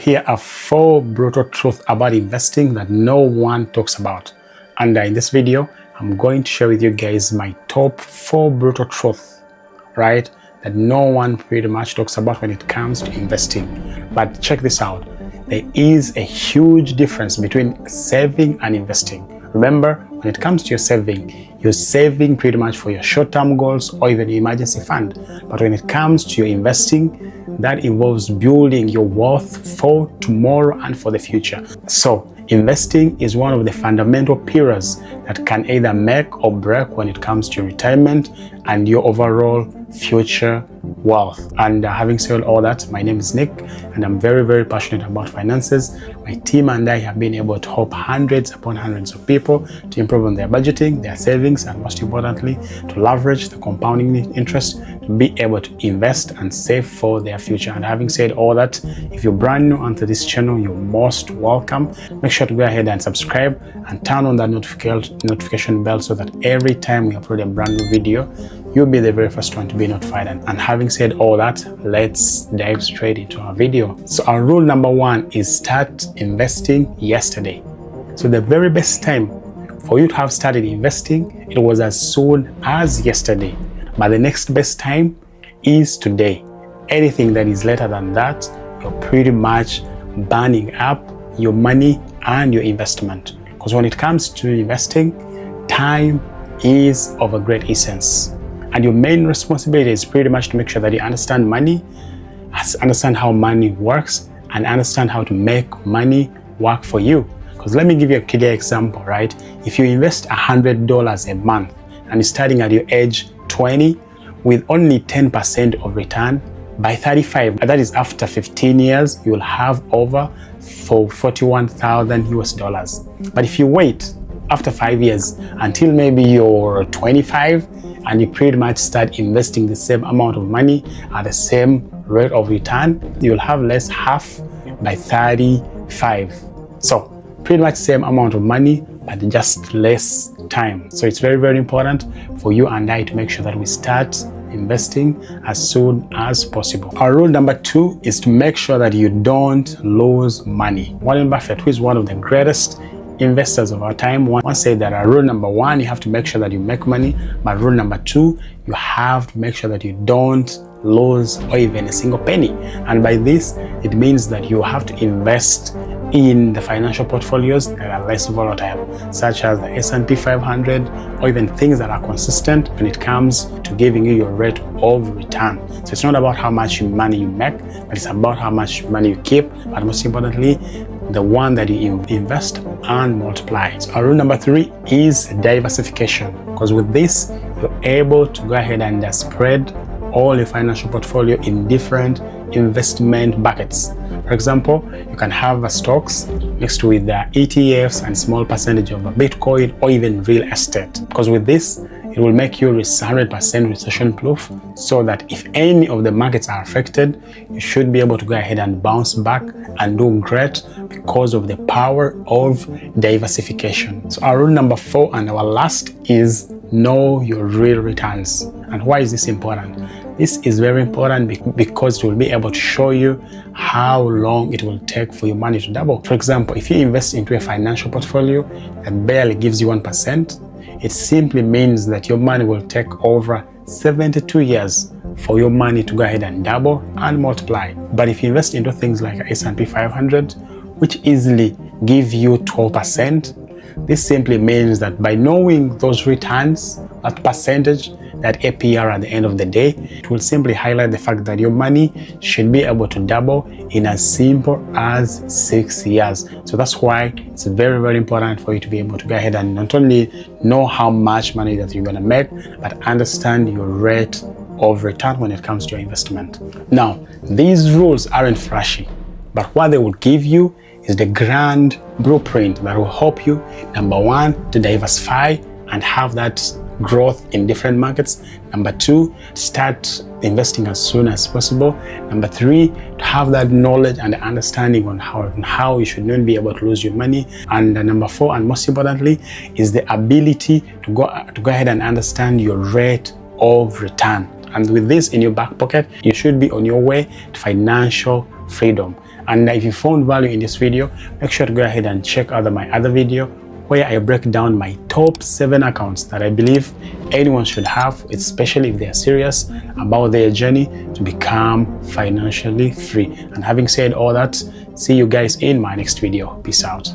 Here are 4 brutal truths about investing that no one talks about. And in this video, I'm going to share with you guys my top 4 brutal truths, right, that no one pretty much talks about when it comes to investing. But check this out. There is a huge difference between saving and investing. Remember, when it comes to your saving pretty much for your short-term goals or even your emergency fund. But when it comes to your investing, that involves building your wealth for tomorrow and for the future. So investing is one of the fundamental pillars that can either make or break when it comes to retirement and your overall future wealth. And having said all that, my name is Nick and I'm very, very passionate about finances. My team and I have been able to help hundreds upon hundreds of people to improve on their budgeting, their savings, and most importantly, to leverage the compounding interest to be able to invest and save for their future. And having said all that, if you're brand new onto this channel, you're most welcome. Make sure to go ahead and subscribe and turn on that notification bell so that every time we upload a brand new video, you'll be the very first one to be notified. And having said all that, let's dive straight into our video. So our rule number 1 is start investing yesterday. So the very best time for you to have started investing, it was as soon as yesterday. But the next best time is today. Anything that is later than that, you're pretty much burning up your money and your investment. Because when it comes to investing, time is of a great essence. And your main responsibility is pretty much to make sure that you understand money, understand how money works, and understand how to make money work for you. Because let me give you a clear example, right? If you invest $100 a month and you're starting at your age 20 with only 10% of return, by 35, that is after 15 years, you'll have over $41,000. But if you wait after 5 years until maybe you're 25 and you pretty much start investing the same amount of money at the same rate of return, you'll have less half by 35. So pretty much same amount of money, but just less time. So it's very, very important for you and I to make sure that we start investing as soon as possible. Our rule number 2 is to make sure that you don't lose money. Warren Buffett, who is one of the greatest investors of our time, once said that rule number 1, you have to make sure that you make money, but rule number 2, you have to make sure that you don't lose or even a single penny. And by this, it means that you have to invest in the financial portfolios that are less volatile, such as the S&P 500, or even things that are consistent when it comes to giving you your rate of return. So it's not about how much money you make, but it's about how much money you keep, but most importantly, the one that you invest and multiply. So our rule number 3 is diversification, because with this, you're able to go ahead and spread all your financial portfolio in different investment buckets. For example, you can have stocks mixed with the ETFs and small percentage of Bitcoin or even real estate. Because with this, it will make you 100% recession proof, so that if any of the markets are affected, you should be able to go ahead and bounce back and do great because of the power of diversification. So our rule number 4 and our last is know your real returns. And why is this important? This is very important because it will be able to show you how long it will take for your money to double. For example, if you invest into a financial portfolio that barely gives you 1%, it simply means that your money will take over 72 years for your money to go ahead and double and multiply. But if you invest into things like S&P 500, which easily give you 12%, this simply means that by knowing those returns, that percentage, that APR at the end of the day, it will simply highlight the fact that your money should be able to double in as simple as 6 years. So that's why it's very, very important for you to be able to go ahead and not only know how much money that you're going to make, but understand your rate of return when it comes to your investment. Now, these rules aren't flashy, but what they will give you is the grand blueprint that will help you, number 1, to diversify and have that growth in different markets. Number 2, start investing as soon as possible. Number 3, to have that knowledge and understanding on how you should not be able to lose your money. And number 4, and most importantly, is the ability to go ahead and understand your rate of return. And with this in your back pocket, you should be on your way to financial freedom. And if you found value in this video, make sure to go ahead and check out my other video where I break down my top 7 accounts that I believe anyone should have, especially if they are serious about their journey to become financially free. And having said all that, see you guys in my next video. Peace out.